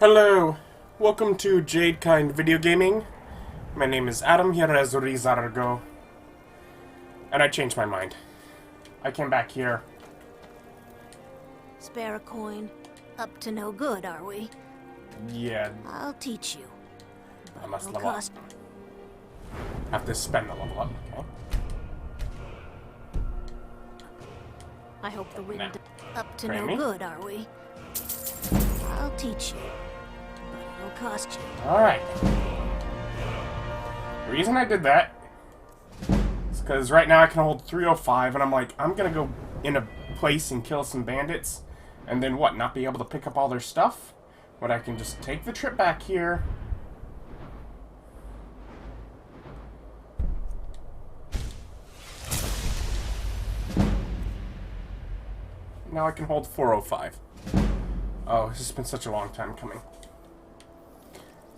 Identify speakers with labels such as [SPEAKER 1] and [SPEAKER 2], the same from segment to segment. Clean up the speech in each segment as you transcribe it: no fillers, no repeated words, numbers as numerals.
[SPEAKER 1] Hello, welcome to Jadekind Video Gaming. My name is Adam here as Ri'zargo. And I changed my mind. I came back here.
[SPEAKER 2] Spare a coin. Up to no good, are we?
[SPEAKER 1] Yeah,
[SPEAKER 2] I'll teach you.
[SPEAKER 1] I must
[SPEAKER 2] it'll
[SPEAKER 1] level up.
[SPEAKER 2] cost-
[SPEAKER 1] Have to spend a level up, okay?
[SPEAKER 2] I hope the wind.
[SPEAKER 1] Now,
[SPEAKER 2] Up to
[SPEAKER 1] train
[SPEAKER 2] no
[SPEAKER 1] me.
[SPEAKER 2] good, are we? I'll teach you. But it'll cost you.
[SPEAKER 1] Alright. The reason I did that is because right now I can hold 305, and I'm like, I'm gonna go in a place and kill some bandits, and then what, not be able to pick up all their stuff? But I can just take the trip back here. Now I can hold 405. Oh, this has been such a long time coming.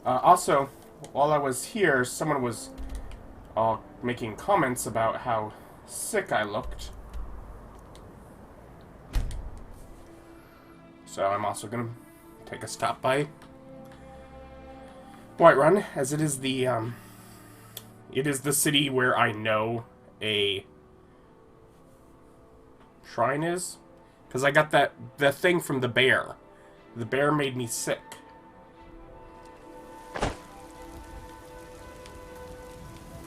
[SPEAKER 1] Also, while I was here, someone was making comments about how sick I looked. So I'm also going to take a stop by Whiterun, as it is the city where I know a shrine is. Because I got the thing from the bear. The bear made me sick.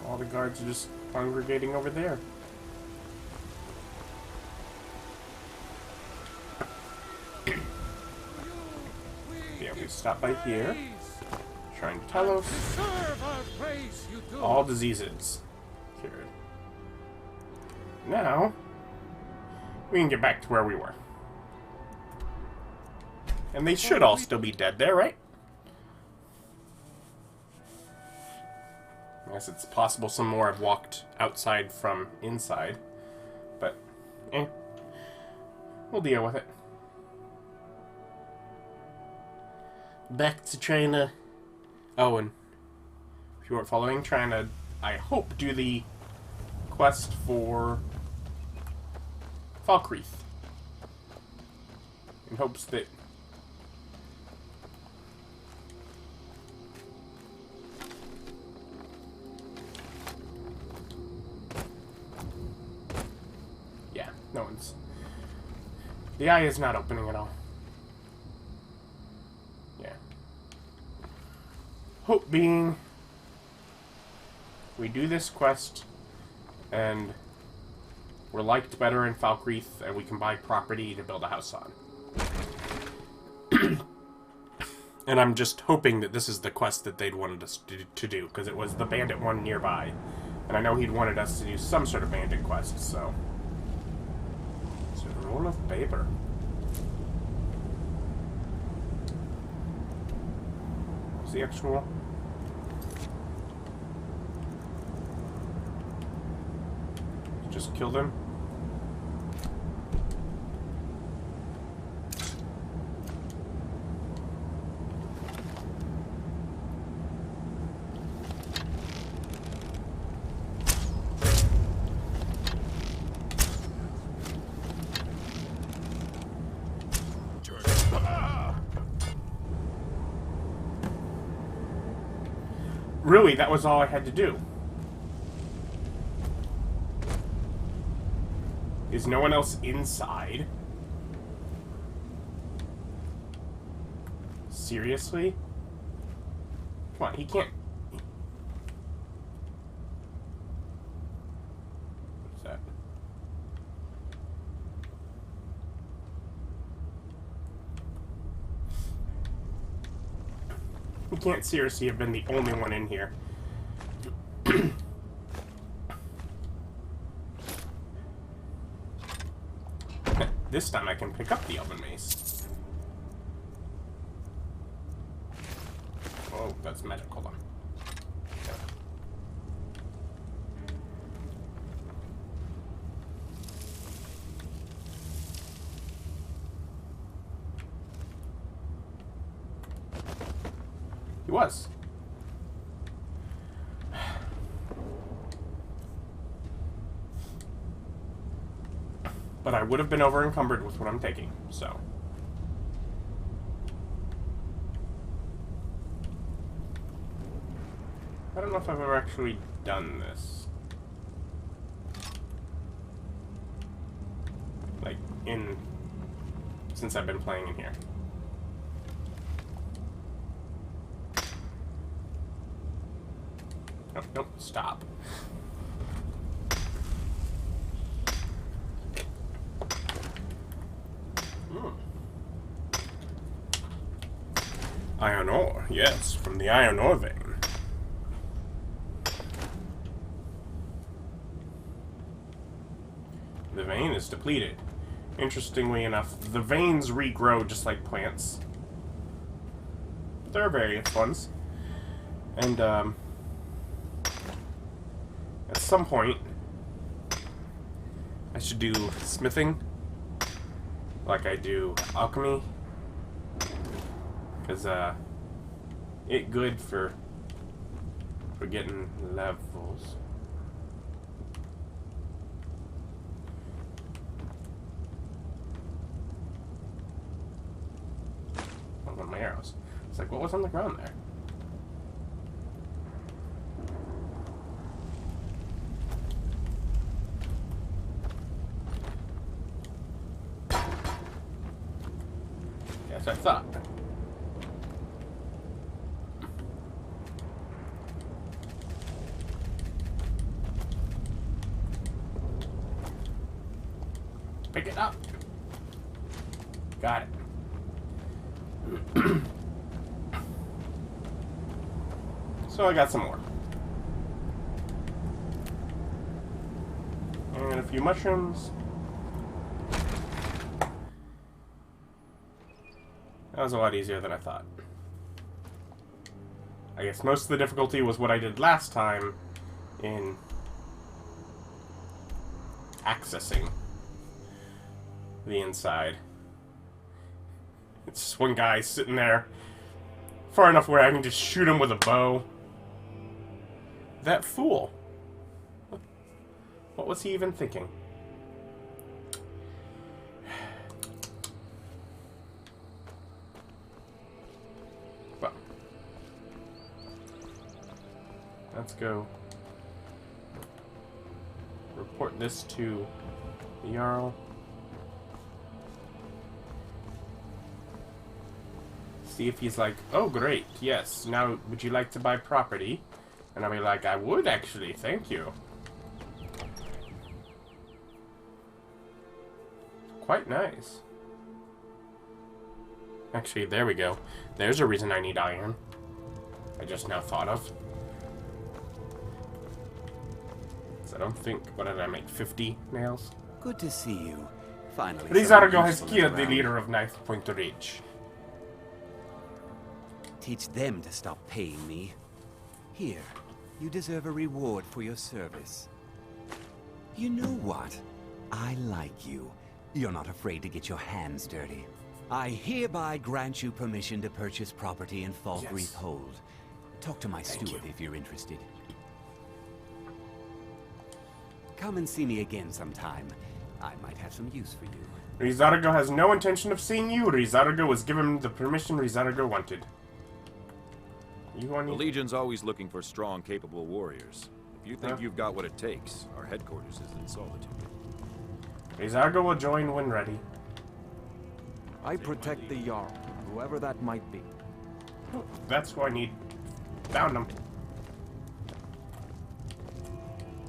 [SPEAKER 1] All the guards are just congregating over there. Yeah, we stop by here. Shrine Talos. All diseases cured. Now, we can get back to where we were. And they should all still be dead there, right? I guess it's possible some more have walked outside from inside. But, we'll deal with it. Back to trying to... Oh, and if you weren't following, trying to, I hope, do the quest for Falkreath. In hopes that no one's... The eye is not opening at all. Yeah. Hope being we do this quest and we're liked better in Falkreath and we can buy property to build a house on. And I'm just hoping that this is the quest that they'd wanted us to do, because it was the bandit one nearby. And I know he'd wanted us to do some sort of bandit quest, so... Roll of paper. What's the actual? Just kill them. Really, that was all I had to do. Is no one else inside? Seriously? Come on, he can't... What's that? He can't seriously have been the only one in here. This time I can pick up the Elven Mace. Oh, that's magic. Hold on. Okay. He was. But I would have been over encumbered with what I'm taking, so. I don't know if I've ever actually done this. Like, since I've been playing in here. Nope, nope, stop. Iron ore, yes, from the iron ore vein. The vein is depleted. Interestingly enough, the veins regrow just like plants. There are various ones. And, at some point, I should do smithing, like I do alchemy. Because, it good for getting levels. One of my arrows. It's like, what was on the ground there? Yes, I thought. Pick it up. Got it. So I got some more. And a few mushrooms. That was a lot easier than I thought. I guess most of the difficulty was what I did last time in accessing the inside. It's just one guy sitting there far enough where I can just shoot him with a bow. That fool. What was he even thinking? Well, let's go report this to the jarl. See if he's like, oh great, yes, now would you like to buy property? And I'll be like, I would actually, thank you. Quite nice. Actually, there we go. There's a reason I need iron. I just now thought of. So I don't think, what did I make, 50 nails?
[SPEAKER 3] Good to see you. Finally.
[SPEAKER 1] Ri'zargo has killed the leader of Knifepoint Ridge.
[SPEAKER 3] Teach them to stop paying me. Here, you deserve a reward for your service. You know what? I like you. You're not afraid to get your hands dirty. I hereby grant you permission to purchase property in Falkreath Hold. Talk to my steward if you're interested. Come and see me again sometime. I might have some use for you.
[SPEAKER 1] Ri'zargo has no intention of seeing you. Ri'zargo was given the permission Ri'zargo wanted.
[SPEAKER 4] The Legion's always looking for strong, capable warriors. If you think you've got what it takes, our headquarters is in Solitude.
[SPEAKER 1] Ri'zargo will join when ready.
[SPEAKER 5] I protect the jarl, whoever that might be.
[SPEAKER 1] That's who I need. Found him.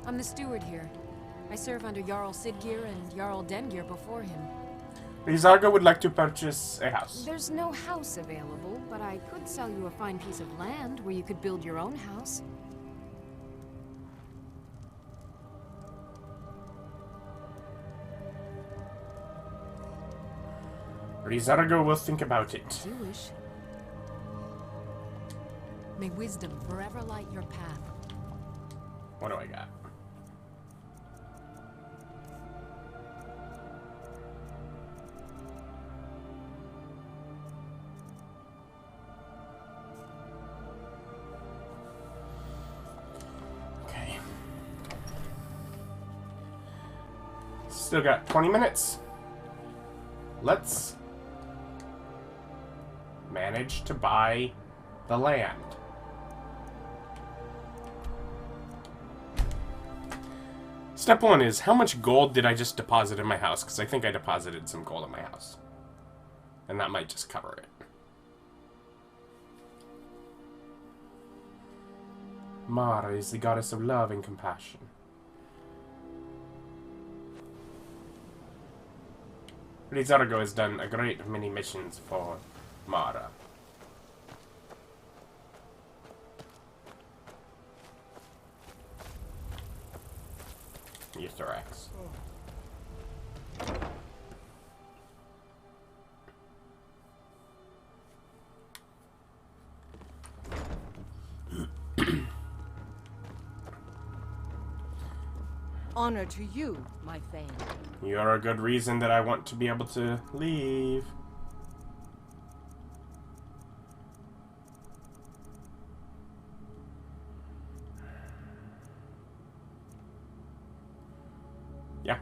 [SPEAKER 6] I'm the steward here. I serve under Jarl Siggeir and Jarl Dengir before him.
[SPEAKER 1] Ri'zargo would like to purchase a house.
[SPEAKER 6] There's no house available, but I could sell you a fine piece of land where you could build your own house.
[SPEAKER 1] Ri'zargo will think about it.
[SPEAKER 6] As you wish. May wisdom forever light your path.
[SPEAKER 1] What do I got? Okay. Still got 20 minutes. Let's manage to buy the land. Step 1 is, how much gold did I just deposit in my house? Because I think I deposited some gold in my house. And that might just cover it. Mara is the goddess of love and compassion. Ri'zargo has done a great many missions for Mara. Thorax.
[SPEAKER 7] Honor to you, my Thane.
[SPEAKER 1] You're a good reason that I want to be able to leave. Yeah.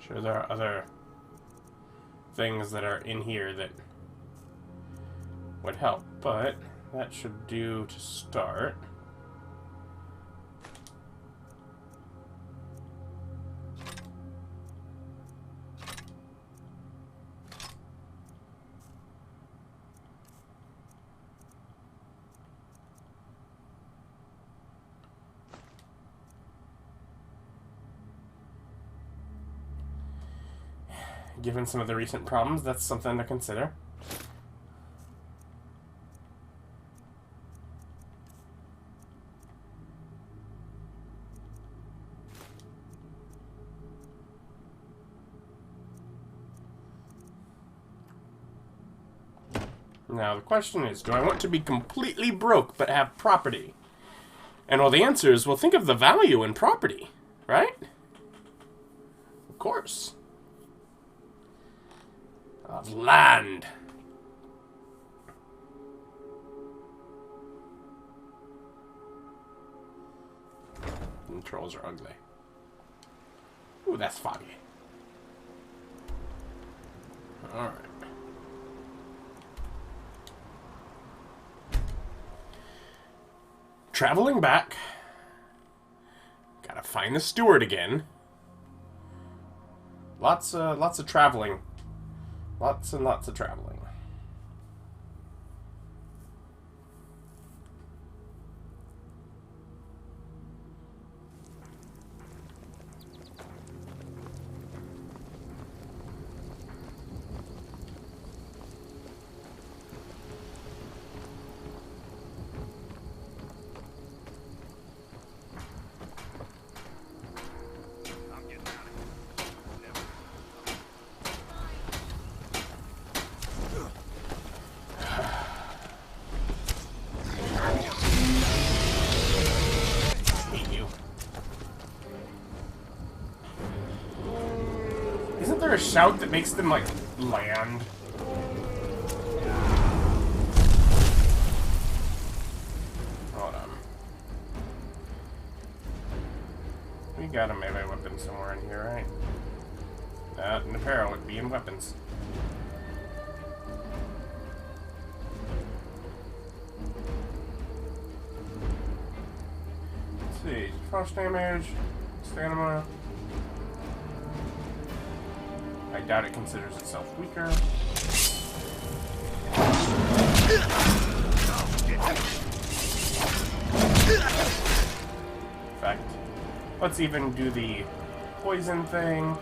[SPEAKER 1] Sure, there are other things that are in here that would help, but that should do to start. Given some of the recent problems, that's something to consider. Now, the question is, do I want to be completely broke but have property? And well, the answer is, well, think of the value in property, right? Of course. Of land. And trolls are ugly. Ooh, that's foggy. Alright. Traveling back. Gotta find the steward again. Lots of traveling. Lots and lots of traveling. Isn't there a shout that makes them, like, land? Hold on. We got a melee weapon somewhere in here, right? That and apparel would be in weapons. Let's see. Frost damage, stamina. I doubt it considers itself weaker. In fact, let's even do the poison thing.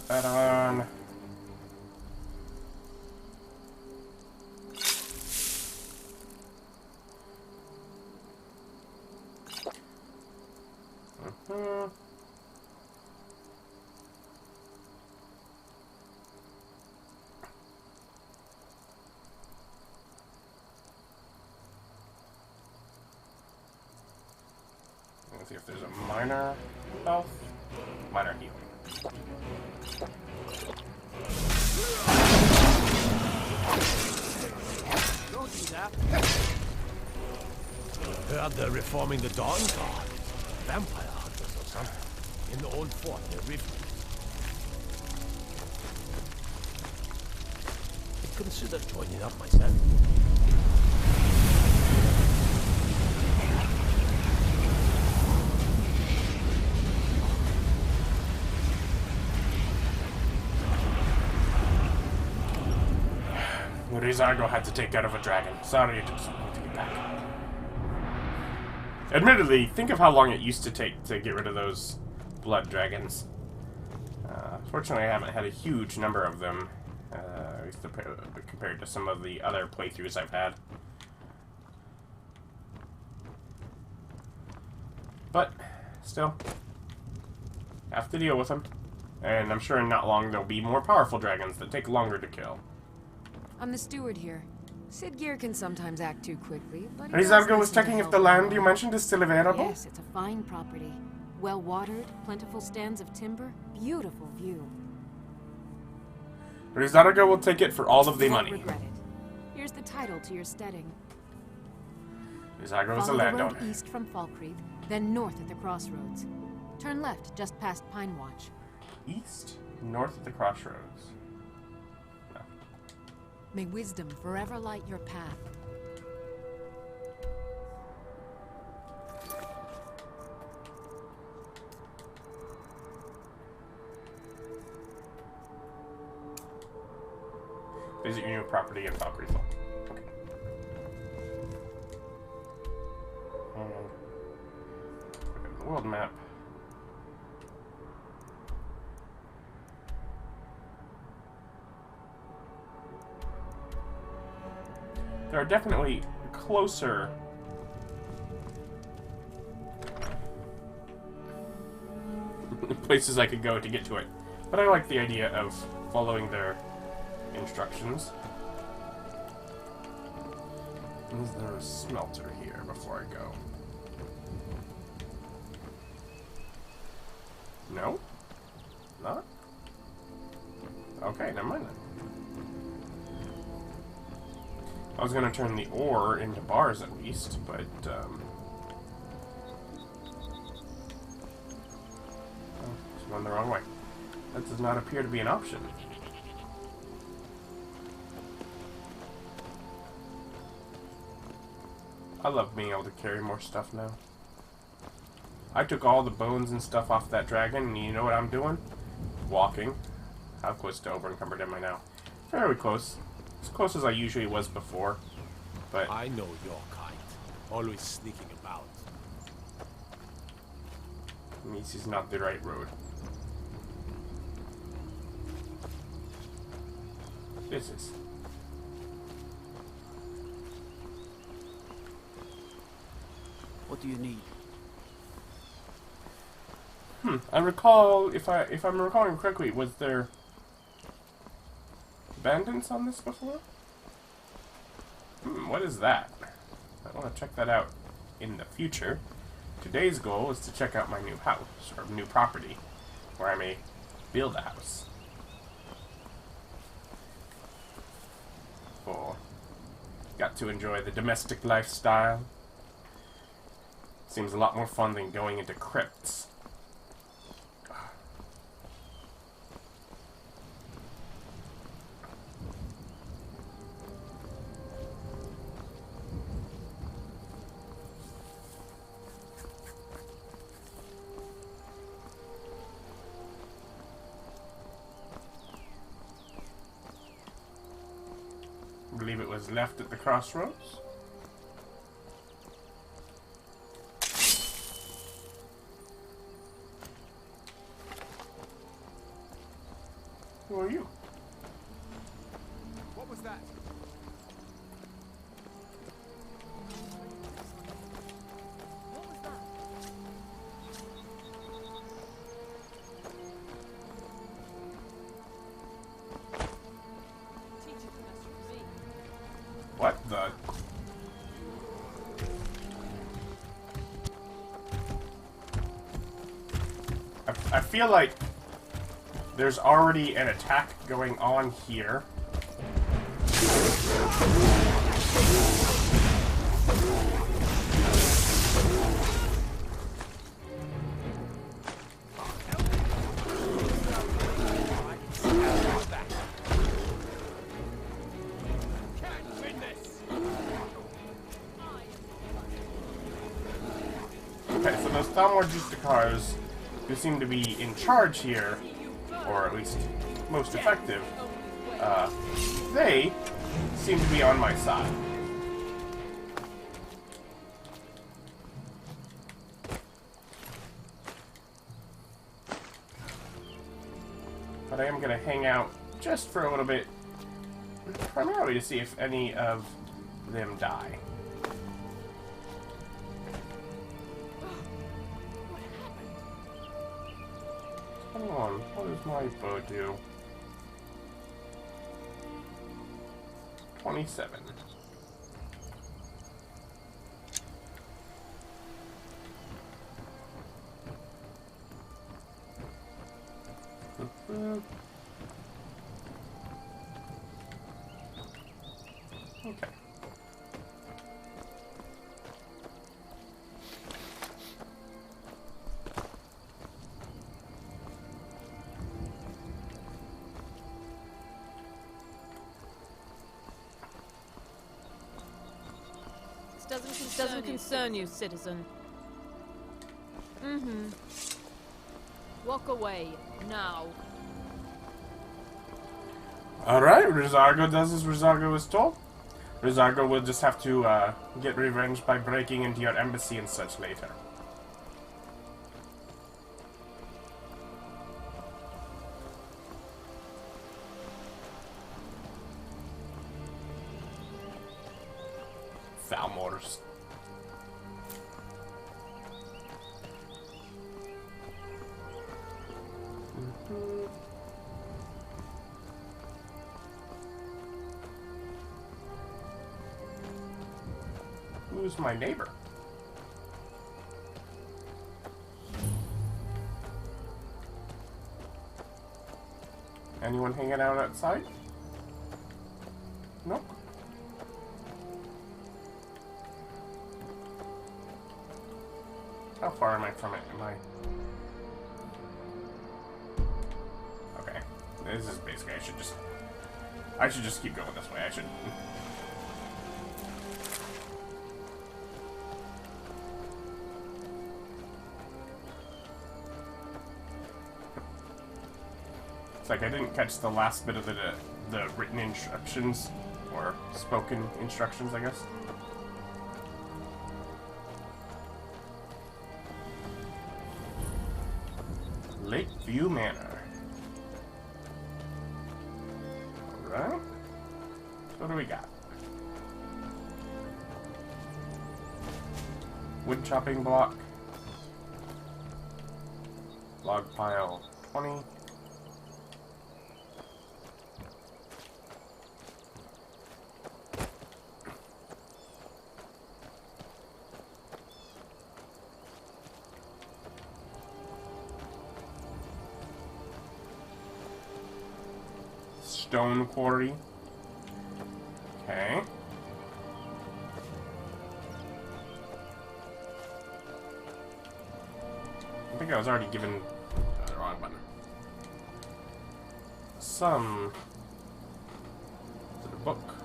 [SPEAKER 1] That on. see if there's a minor health. Minor healing.
[SPEAKER 8] Don't do that. Heard they're reforming the Dawn Guard. Vampire hunters or something. In the old fort near Rift. Consider joining up myself.
[SPEAKER 1] Ri'zargo had to take out of a dragon. Sorry, it took so long to get back. Admittedly, think of how long it used to take to get rid of those blood dragons. Fortunately, I haven't had a huge number of them, at least compared to some of the other playthroughs I've had. But, still, have to deal with them. And I'm sure in not long there'll be more powerful dragons that take longer to kill.
[SPEAKER 6] I'm the steward here. Sidgear can sometimes act too quickly, but...
[SPEAKER 1] Ri'zargo was checking if the land you mentioned is still available?
[SPEAKER 6] Yes, it's a fine property. Well-watered, plentiful stands of timber, beautiful view.
[SPEAKER 1] Ri'zargo will take it for all of the money.
[SPEAKER 6] Won't regret it. Here's the title to your steading.
[SPEAKER 1] Ri'zargo is a
[SPEAKER 6] Follow the
[SPEAKER 1] landowner.
[SPEAKER 6] road east from Falkreath, then north at the crossroads. Turn left just past Pine Watch.
[SPEAKER 1] East, north at the crossroads. No.
[SPEAKER 6] May wisdom forever light your path.
[SPEAKER 1] Visit your new property in Falkreath. Okay. Look at the world map. There are definitely closer places I could go to get to it, but I like the idea of following their instructions. Is there a smelter here before I go? No? Not? Okay, never mind then. I was gonna turn the ore into bars at least, but oh, it's going the wrong way. That does not appear to be an option. I love being able to carry more stuff now. I took all the bones and stuff off that dragon, and you know what I'm doing? Walking. How close to over encumbered am I now? Fairly close. As close as I usually was before. But
[SPEAKER 8] I know your kind. Always sneaking about.
[SPEAKER 1] this is not the right road. This is.
[SPEAKER 9] What do you need?
[SPEAKER 1] I recall, if I'm recalling correctly, was there bandits on this before? What is that? I want to check that out in the future. Today's goal is to check out my new house, or new property, where I may build a house. Got to enjoy the domestic lifestyle. Seems a lot more fun than going into crypts. I believe it was left at the crossroads. Who are you?
[SPEAKER 5] What was that?
[SPEAKER 7] What was that? Teach it to us from me.
[SPEAKER 1] What the? I feel like there's already an attack going on here. Okay, so those Thalmor who seem to be in charge here, or at least most effective, they seem to be on my side. But I am going to hang out just for a little bit, primarily to see if any of them die. Come on, what does my bow do? 27. Okay.
[SPEAKER 7] Doesn't concern you, citizen. Walk away, now.
[SPEAKER 1] Alright, Ri'zargo does as Ri'zargo is told. Ri'zargo will just have to get revenge by breaking into your embassy and such later. Thalmors. Who's my neighbor? Anyone hanging out outside? Nope. How far am I from it? Am I... Okay. This is basically, I should just keep going this way. I should... It's like I didn't catch the last bit of the written instructions, or spoken instructions, I guess. Lakeview Manor. Alright. So what do we got? Wood chopping block. Log pile 20. Stone quarry. Okay. I think I was already given the wrong button. Some to the book.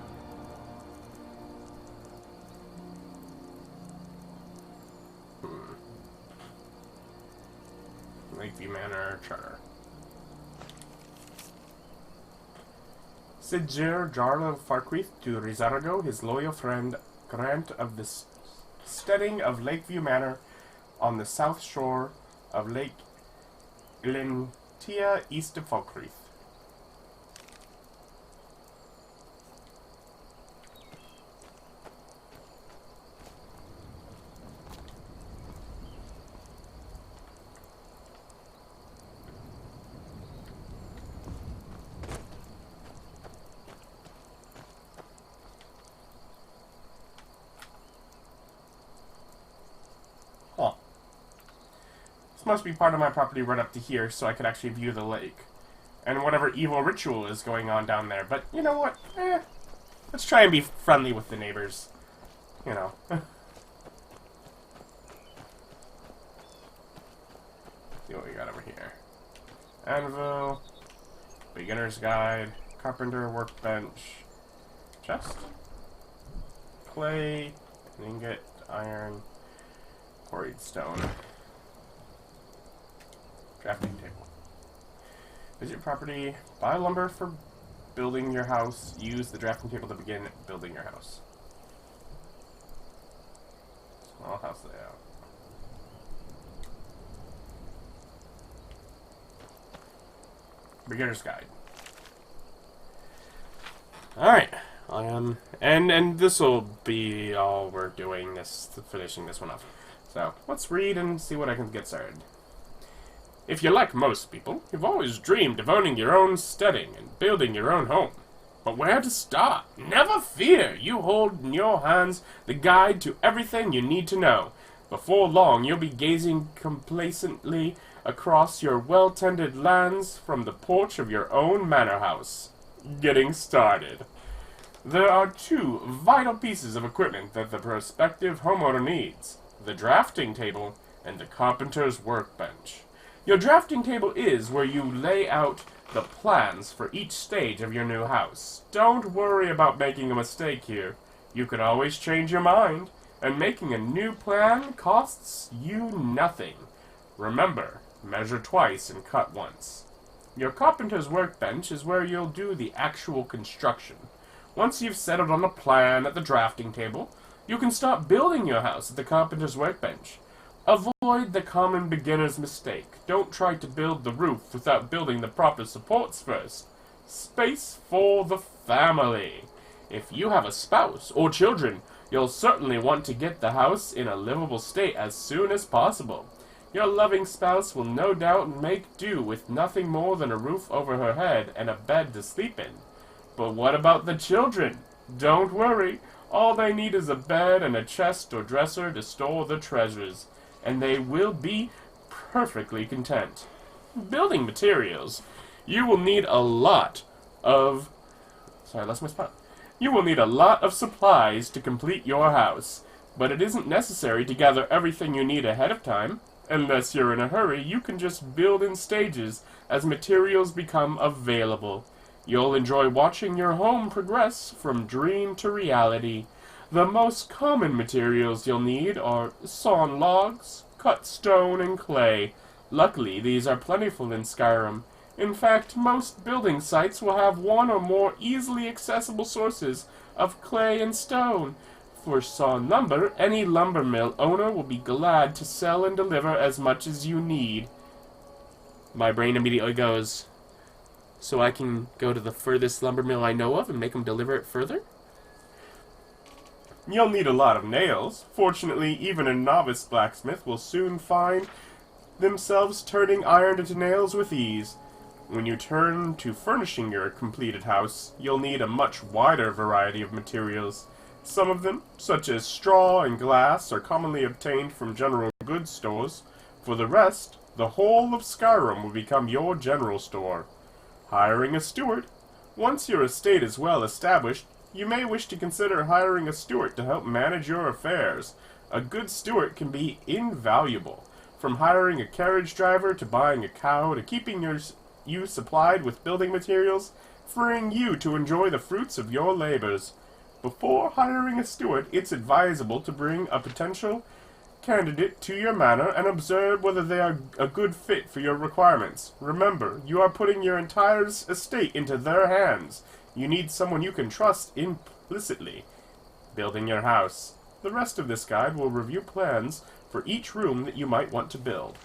[SPEAKER 1] Lakeview Manor Charter. Sidger, jarl of Falkreath, to Ri'zargo, his loyal friend, grant of the steading of Lakeview Manor on the south shore of Lake Ilintia, east of Falkreath. This must be part of my property right up to here, so I could actually view the lake. And whatever evil ritual is going on down there. But, you know what? Let's try and be friendly with the neighbors. You know. See what we got over here. Anvil. Beginner's Guide. Carpenter Workbench. Chest. Clay. Ingot. Iron. Quarried stone. Drafting table. Visit property. Buy lumber for building your house. Use the drafting table to begin building your house. Small house layout. Beginner's Guide. Alright. And this will be all we're doing, finishing this one up. So, let's read and see what I can get started. If you're like most people, you've always dreamed of owning your own steading and building your own home. But where to start? Never fear! You hold in your hands the guide to everything you need to know. Before long, you'll be gazing complacently across your well-tended lands from the porch of your own manor house. Getting started. There are two vital pieces of equipment that the prospective homeowner needs: the drafting table and the carpenter's workbench. Your drafting table is where you lay out the plans for each stage of your new house. Don't worry about making a mistake here. You can always change your mind, and making a new plan costs you nothing. Remember, measure twice and cut once. Your carpenter's workbench is where you'll do the actual construction. Once you've settled on a plan at the drafting table, you can start building your house at the carpenter's workbench. Avoid the common beginner's mistake. Don't try to build the roof without building the proper supports first. Space for the family. If you have a spouse or children, you'll certainly want to get the house in a livable state as soon as possible. Your loving spouse will no doubt make do with nothing more than a roof over her head and a bed to sleep in. But what about the children? Don't worry. All they need is a bed and a chest or dresser to store the treasures, and they will be perfectly content. Building materials. You will need a lot of... You will need a lot of supplies to complete your house, but it isn't necessary to gather everything you need ahead of time. Unless you're in a hurry, you can just build in stages as materials become available. You'll enjoy watching your home progress from dream to reality. The most common materials you'll need are sawn logs, cut stone, and clay. Luckily, these are plentiful in Skyrim. In fact, most building sites will have one or more easily accessible sources of clay and stone. For sawn lumber, any lumber mill owner will be glad to sell and deliver as much as you need. My brain immediately goes, so I can go to the furthest lumber mill I know of and make them deliver it further? You'll need a lot of nails. Fortunately, even a novice blacksmith will soon find themselves turning iron into nails with ease. When you turn to furnishing your completed house, you'll need a much wider variety of materials. Some of them, such as straw and glass, are commonly obtained from general goods stores. For the rest, the whole of Skyrim will become your general store. Hiring a steward. Once your estate is well established, you may wish to consider hiring a steward to help manage your affairs. A good steward can be invaluable. From hiring a carriage driver to buying a cow to keeping you supplied with building materials, freeing you to enjoy the fruits of your labors. Before hiring a steward, it's advisable to bring a potential candidate to your manor and observe whether they are a good fit for your requirements. Remember, you are putting your entire estate into their hands. You need someone you can trust implicitly. Building your house. The rest of this guide will review plans for each room that you might want to build.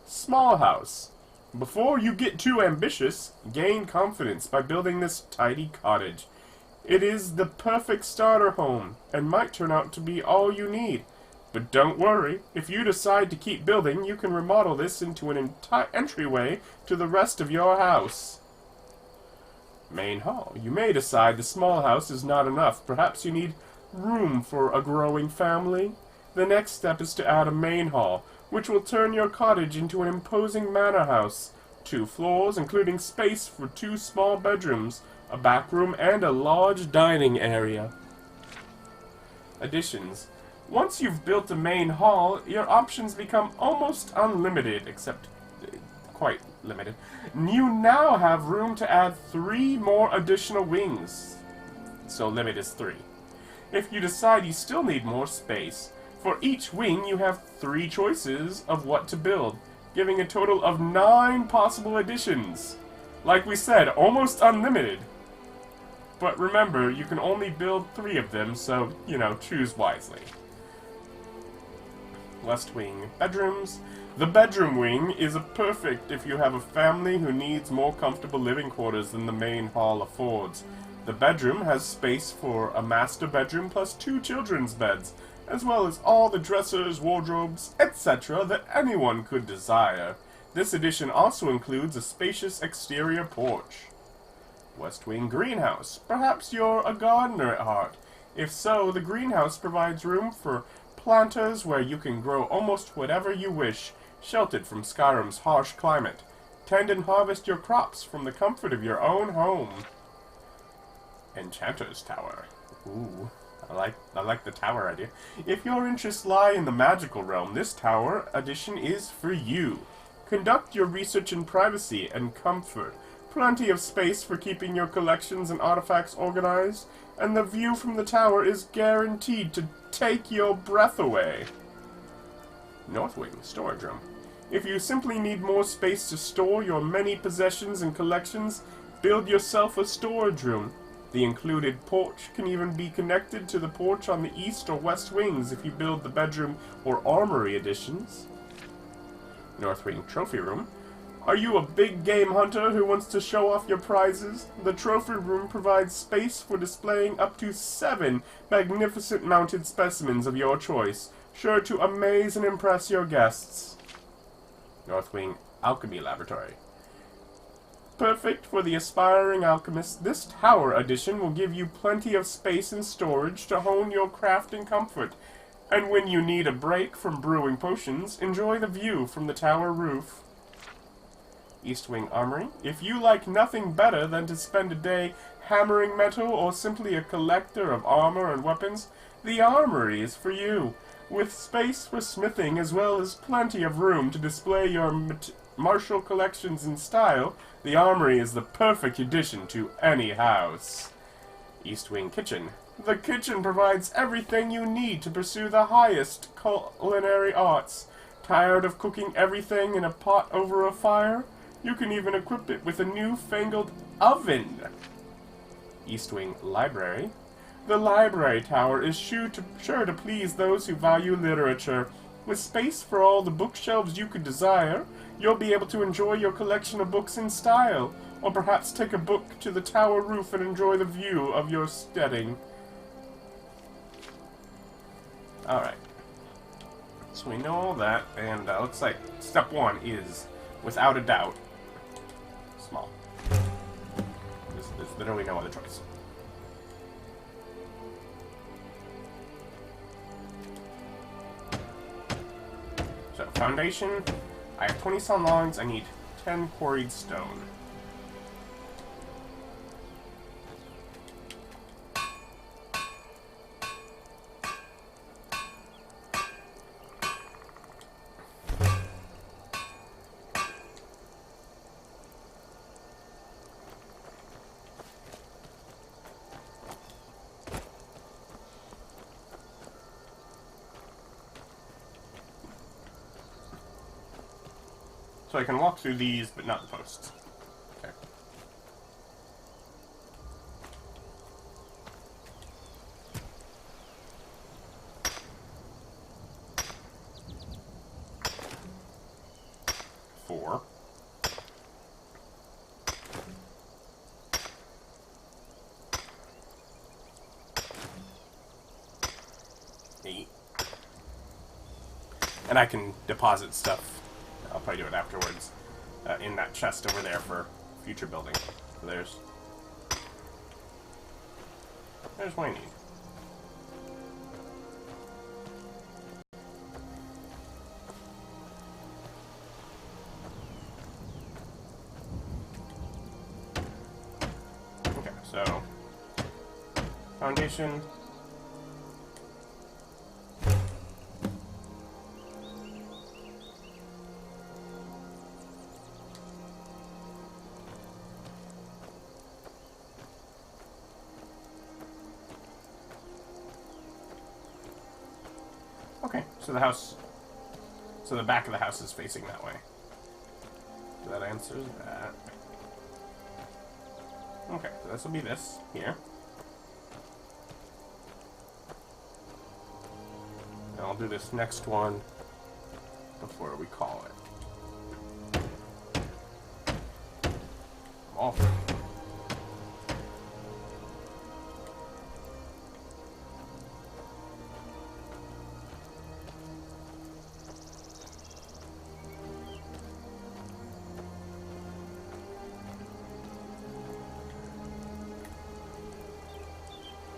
[SPEAKER 1] Small house. Before you get too ambitious, gain confidence by building this tidy cottage. It is the perfect starter home, and might turn out to be all you need. But don't worry, if you decide to keep building, you can remodel this into an entryway to the rest of your house. Main hall. You may decide the small house is not enough. Perhaps you need room for a growing family. The next step is to add a main hall, which will turn your cottage into an imposing manor house. 2 floors, including space for 2 small bedrooms, a back room, and a large dining area. Additions. Once you've built a main hall, your options become almost unlimited, except quite limited. You now have room to add 3 more additional wings. So limit is 3. If you decide you still need more space, for each wing you have 3 choices of what to build, giving a total of 9 possible additions. Like we said, almost unlimited. But remember, you can only build 3 of them, so, you know, choose wisely. West Wing bedrooms. The bedroom wing is perfect if you have a family who needs more comfortable living quarters than the main hall affords. The bedroom has space for a master bedroom plus 2 children's beds, as well as all the dressers, wardrobes, etc. that anyone could desire. This addition also includes a spacious exterior porch. West Wing greenhouse. Perhaps you're a gardener at heart. If so, the greenhouse provides room for planters where you can grow almost whatever you wish, sheltered from Skyrim's harsh climate. Tend and harvest your crops from the comfort of your own home. Enchanter's Tower. Ooh, I like the tower idea. If your interests lie in the magical realm, this tower addition is for you. Conduct your research in privacy and comfort. Plenty of space for keeping your collections and artifacts organized, and the view from the tower is guaranteed to take your breath away. North Wing storage room. If you simply need more space to store your many possessions and collections, build yourself a storage room. The included porch can even be connected to the porch on the east or west wings if you build the bedroom or armory additions. North Wing trophy room. Are you a big game hunter who wants to show off your prizes? The trophy room provides space for displaying up to 7 magnificent mounted specimens of your choice, sure to amaze and impress your guests. North Wing alchemy laboratory. Perfect for the aspiring alchemist, this tower addition will give you plenty of space and storage to hone your craft in comfort. And when you need a break from brewing potions, enjoy the view from the tower roof. East Wing Armory. If you like nothing better than to spend a day hammering metal or simply a collector of armor and weapons, the Armory is for you. With space for smithing as well as plenty of room to display your martial collections in style, the Armory is the perfect addition to any house. East Wing Kitchen. The kitchen provides everything you need to pursue the highest culinary arts. Tired of cooking everything in a pot over a fire? You can even equip it with a newfangled oven. East Wing Library. The library tower is sure to please those who value literature. With space for all the bookshelves you could desire, you'll be able to enjoy your collection of books in style, or perhaps take a book to the tower roof and enjoy the view of your steading. Alright. So we know all that, and looks like step 1 is, without a doubt, small. There's literally no other choice. So, foundation. I have 20 sawn logs. I need 10 quarried stone. So I can walk through these, but not the posts. Okay. Four. Eight. And I can deposit stuff. I'll probably do it afterwards, in that chest over there for future building. So there's what I need. So, foundation. Okay, so the house, so the back of the house is facing that way. So that answers that. Okay, so this will be this here. And I'll do this next one before we call it. I'm all for it.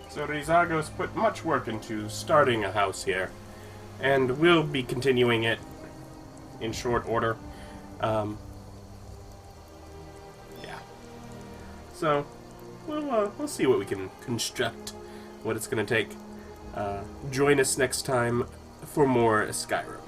[SPEAKER 1] So Ri'zargo's put much work into starting a house here, and we'll be continuing it in short order. Yeah. So we'll see what we can construct, what it's going to take. Join us next time for more Skyrim.